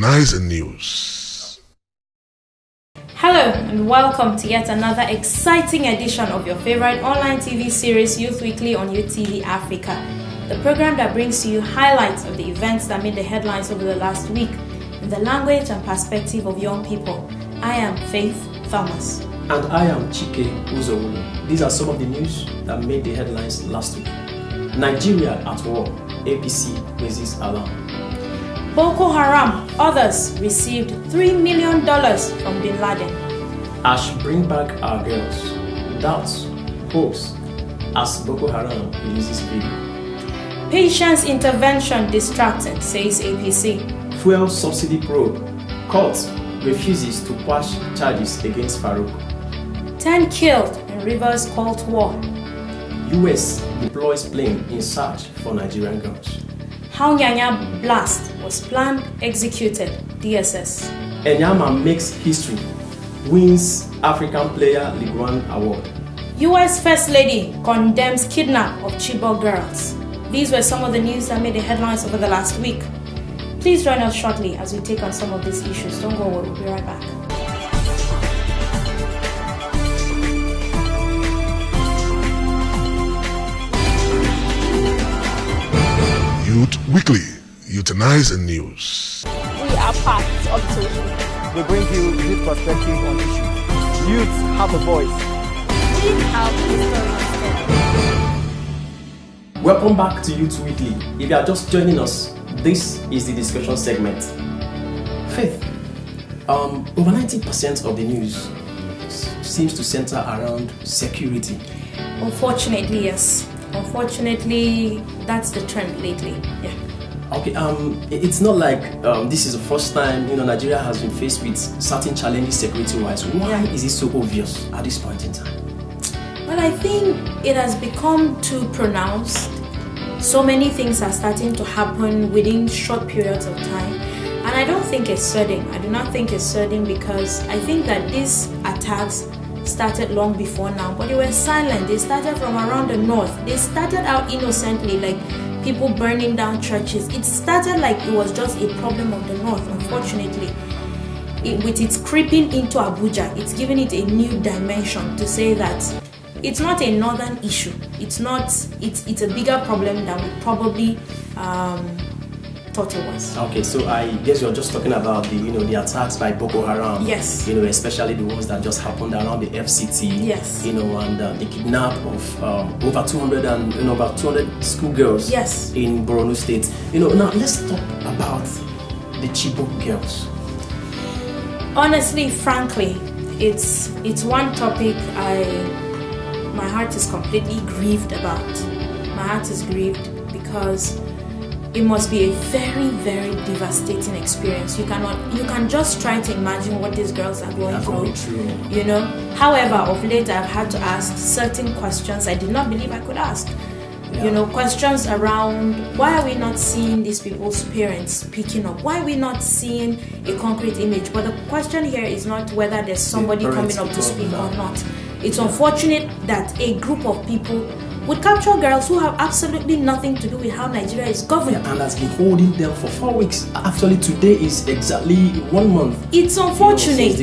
Utilize News. Hello and welcome to yet another exciting edition of your favorite online TV series, Youth Weekly on UTV Africa, the program that brings to you highlights of the events that made the headlines over the last week in the language and perspective of young people. I am Faith Thomas. And I am Chike, Uzowulu. These are some of the news that made the headlines last week. Nigeria at war, APC raises alarm. Boko Haram, others received $3 million from Bin Laden. Ash bring back our girls. Doubts, hopes, as Boko Haram releases video. Patients intervention distracted, says APC. Fuel subsidy probe. Court refuses to quash charges against Farouk. 10 killed in Rivers Cold War. US deploys plane in search for Nigerian girls. How Nyanya blast was planned, executed, DSS. Nyanya makes history, wins African Player League One award. US First Lady condemns kidnap of Chibok girls. These were some of the news that made the headlines over the last week. Please join us shortly as we take on some of these issues. Don't go away, we'll be right back. Youth Weekly, Utilize News. We are part of the solution. We bring you youth perspective on issues. Youths have a voice. We have history. Welcome back to Youth Weekly. If you are just joining us, this is the discussion segment. Faith, over 90% of the news seems to center around security. Unfortunately, yes. Unfortunately, that's the trend lately. Yeah. Okay. It's not like this is the first time Nigeria has been faced with certain challenges security-wise. Why is it so obvious at this point in time? Well, I think it has become too pronounced. So many things are starting to happen within short periods of time, and I don't think it's sudden. I do not think it's sudden because I think that these attacks started long before now, but they were silent. They started from around the north. They started out innocently, like people burning down churches. It started like it was just a problem of the north. Unfortunately, with its creeping into Abuja, it's giving it a new dimension to say that it's not a northern issue. It's a bigger problem than we probably thought it was. Okay, so I guess you're just talking about the attacks by Boko Haram. Yes. Especially the ones that just happened around the FCT. Yes. And the kidnap of over 200 schoolgirls. Yes. In Borno State. Now let's talk about the Chibok girls. Honestly, frankly, it's one topic my heart is completely grieved about. My heart is grieved because it must be a very, very devastating experience. You can just try to imagine what these girls are going through. However, of late I've had to ask certain questions I did not believe I could ask. Yeah. Questions around why are we not seeing these people's parents picking up? Why are we not seeing a concrete image? But the question here is not whether there's somebody coming up to speak or not. It's unfortunate that a group of people would capture girls who have absolutely nothing to do with how Nigeria is governed. Yeah, and has been holding them for 4 weeks. Actually, today is exactly 1 month. It's unfortunate.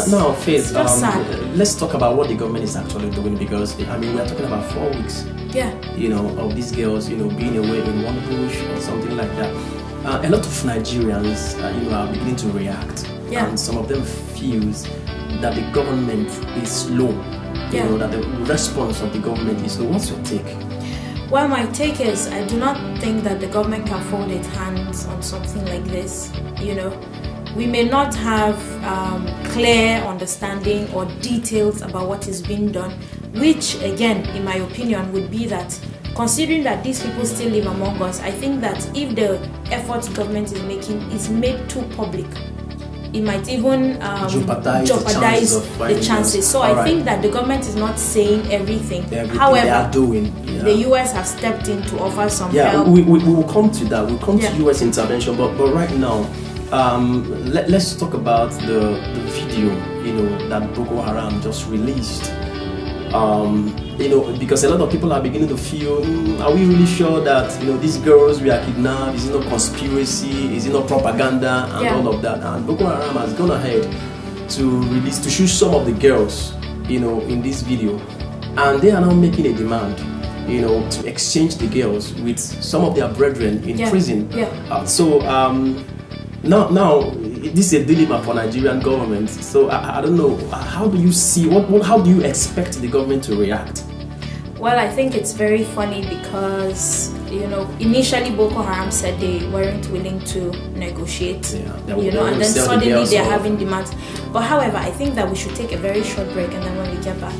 Now, Faith, sad. Let's talk about what the government is actually doing, because we are talking about 4 weeks. Yeah. Of these girls, being away in one bush or something like that. A lot of Nigerians, are beginning to react. Yeah. And some of them feels that the government is slow. That the response of the government is slow. What's your take? Well, my take is I do not think that the government can fold its hands on something like this. We may not have clear understanding or details about what is being done, which again, in my opinion, would be that considering that these people still live among us, I think that if the efforts government is making is made too public, it might even jeopardize the chances. So I think that the government is not saying everything. However, they are doing. Yeah. The US has stepped in to offer some help. We will come to that. We'll come to US intervention. But right now, let's talk about the video that Boko Haram just released. Because a lot of people are beginning to feel, are we really sure that these girls we are kidnapped? Is it not conspiracy? Is it not propaganda and all of that? And Boko Haram has gone ahead to shoot some of the girls, in this video, and they are now making a demand, to exchange the girls with some of their brethren in prison. Now this is a dilemma for Nigerian government. So I don't know, how do you see, how do you expect the government to react? Well, I think it's very funny because, initially Boko Haram said they weren't willing to negotiate, and then suddenly they're having demands. But however, I think that we should take a very short break, and then when we get back.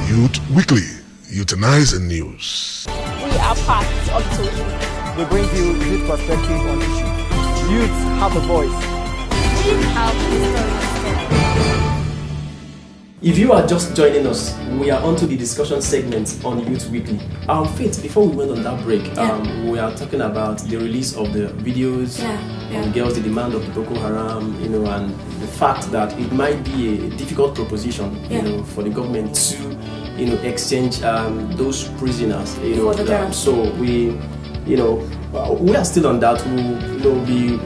Youth Weekly, Euthanize in News. We are part of the social. We bring you youth perspective on issues. Youths have a voice. We have histories. If you are just joining us, we are on to the discussion segment on Youth Weekly. Faith, before we went on that break, we are talking about the release of the videos on girls, the demand of the Boko Haram, and the fact that it might be a difficult proposition, for the government to, exchange those prisoners, for the girls. So we are still on that. We'll be.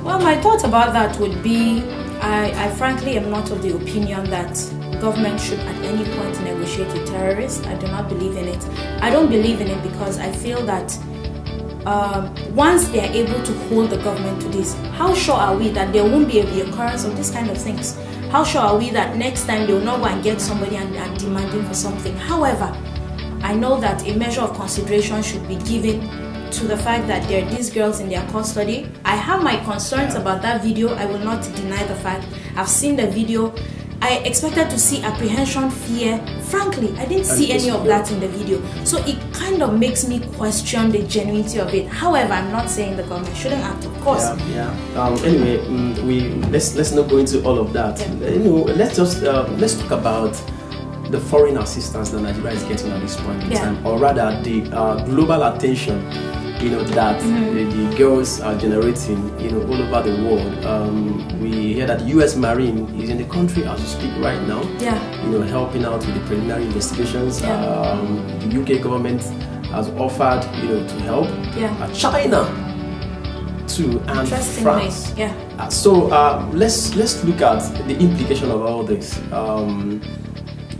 Well, my thought about that would be, I frankly am not of the opinion that government should at any point negotiate with terrorists. I do not believe in it. I don't believe in it because I feel that once they are able to hold the government to this, how sure are we that there won't be a reoccurrence of this kind of things? How sure are we that next time they will not go and get somebody and demanding for something? However, I know that a measure of consideration should be given to the fact that there are these girls in their custody. I have my concerns about that video. I will not deny the fact. I've seen the video. I expected to see apprehension, fear. Frankly, I didn't see any of that in the video. So it kind of makes me question the genuinity of it. However, I'm not saying the government shouldn't act, of course. Anyway, let's not go into all of that. Let's talk about the foreign assistance that Nigeria is getting at this point in time, or rather the global attention that the girls are generating all over the world. We hear that US Marine is in the country as we speak right now, helping out with the preliminary investigations. The UK government has offered to help. China too, and France. So let's look at the implication of all this.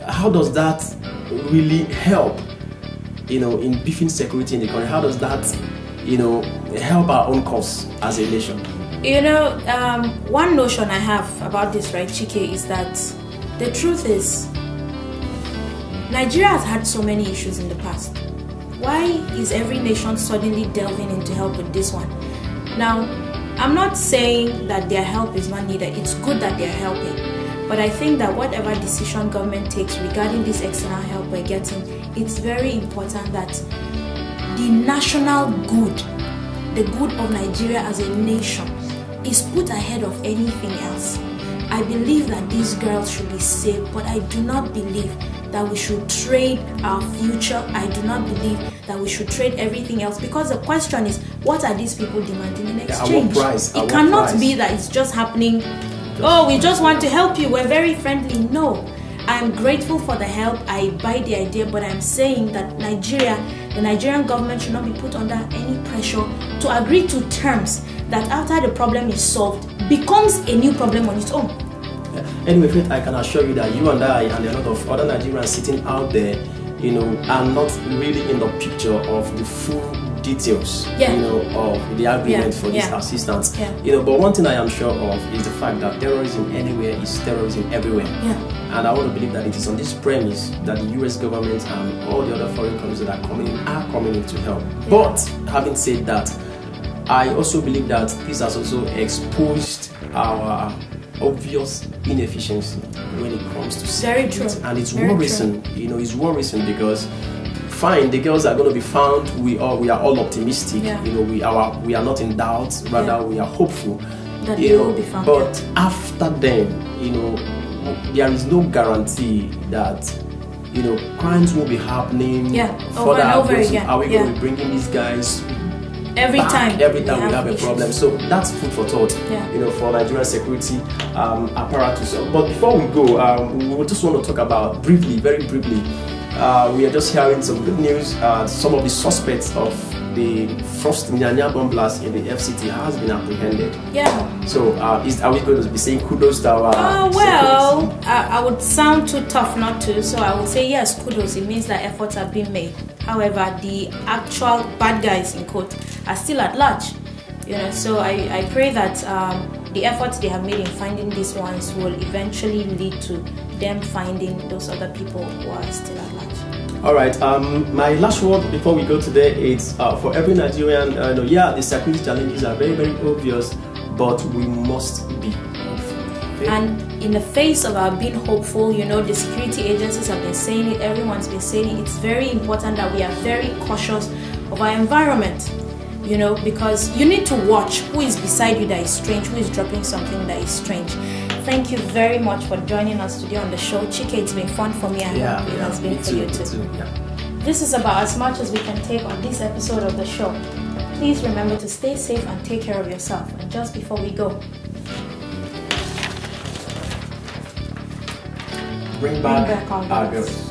How does that really help in beefing security in the country? How does that help our own cause as a nation? One notion I have about this, right, Chike, is that the truth is Nigeria has had so many issues in the past. Why is every nation suddenly delving into help with this one? Now, I'm not saying that their help is not needed. It's good that they're helping. But I think that whatever decision government takes regarding this external help we're getting, it's very important that the national good, the good of Nigeria as a nation, is put ahead of anything else. I believe that these girls should be safe, but I do not believe that we should trade our future. I do not believe that we should trade everything else, because the question is, what are these people demanding in exchange? It cannot be that it's just happening. Oh, we just want to help you, we're very friendly. No, I'm grateful for the help. I buy the idea, but I'm saying that the Nigerian government should not be put under any pressure to agree to terms that after the problem is solved, becomes a new problem on its own. Anyway, Faith, I can assure you that you and I and a lot of other Nigerians sitting out there, are not really in the picture of the full details, of the agreement for this assistance. But one thing I am sure of is the fact that terrorism anywhere is terrorism everywhere. And I want to believe that it is on this premise that the US government and all the other foreign countries that are coming in to help. But having said that, I also believe that this has also exposed our obvious inefficiency when it comes to security. Very true. And it's worrisome. It's worrisome because fine, the girls are going to be found. We are all optimistic. We are not in doubt. Rather, we are hopeful that they will be found. But after then, there is no guarantee that crimes will be happening. Over and over again. Are we going to be bringing these guys Every time we have a problem. So that's food for thought, for Nigerian security apparatus. But before we go, we just want to talk about very briefly. We are just hearing some good news. Some of the suspects of the first Nyanya bomb blast in the FCT has been apprehended. Yeah. So are we going to be saying kudos to our I would sound too tough not to, so I would say yes, kudos. It means that efforts have been made. However, the actual bad guys in quote are still at large. So I pray that the efforts they have made in finding these ones will eventually lead to them finding those other people who are still at large. All right. My last word before we go today is for every Nigerian. The security challenges are very obvious, but we must be hopeful. Okay? And in the face of our being hopeful, the security agencies have been saying it. Everyone's been saying it. It's very important that we are very cautious of our environment. Because you need to watch who is beside you that is strange, who is dropping something that is strange. Thank you very much for joining us today on the show. Chike, it's been fun for me. I hope it has been for you too. This is about as much as we can take on this episode of the show. Please remember to stay safe and take care of yourself. And just before we go, bring back our girls.